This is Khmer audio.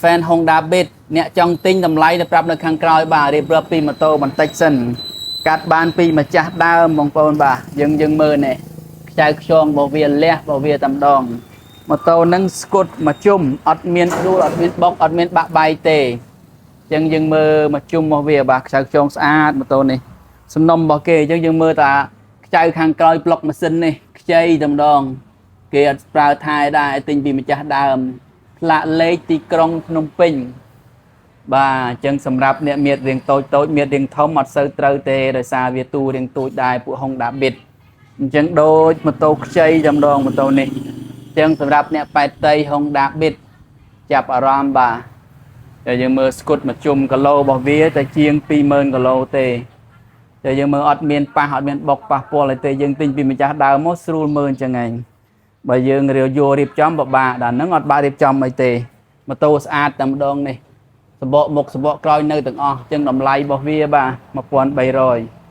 fan Honda Beat អ្នកចង់ទិញតម្លៃទៅប្រាប់នៅខាងក្រោយបាទរៀបរាប់ពីម៉ូតូបន្តិចសិនកាត់បានពីម្ចាស់ដើមបងប្អូនបាទយើងមើលនេះខ្ចៅខ្យងរបស់វាលះរបស់វាតែម្ដងម៉ូតូនឹងស្គុតមកជុំអត់មានដួលអត់មានបុកអត់មានបាក់បាយទេអញ្ចឹងយើងមើលមកជុំរបស់វាបាទខ្ចៅខ្យងស្អាតម៉ូតូនេះសំណុំរបស់គេអញ្ចឹងយើងមើលតាខ្ចៅខាងក្រោយប្លុកម៉ាស៊ីននេះខ្ចីតែម្ដងគេអត់ប្រើថែដែរទិញពីម្ចាស់ដើមផ្លាកលេខទីក្រុងភ្នំពេញបាទអញ្ចឹងសម្រាប់អ្នកមៀតរៀងតូចមៀតរៀងធំអត់សូវត្រូវទេដោយសារវាទូរៀងទូចដែរពួក Honda Beat អញ្ចឹងដូចម៉ូតូខ្ចីតែម្ដងម៉ូតូនេះអញ្ចឹងសម្រាប់អ្នកប៉ែតតី Honda Beat ចាប់អារម្មណ៍បាទតែយើងមើលស្គុតមកជុំគីឡូរបស់វាតែជាង 20000 គីឡូទេតែយើងមើលអត់មានប៉ះអត់មានបុកប៉ះពាល់អីទេយើងទិញពីម្ចាស់ដើមមកស្រួលមើលអញ្ចឹងឯងបើយើងយករៀបចំពិបាកដល់ហ្នឹងអត់បាក់រៀបចំអីទេម៉ូតូស្អាតតែម្ដងនេះសបកមុខសបកក្រោយនៅទាំងអស់អញ្ចឹងតម្លៃរបស់វាបាទ1300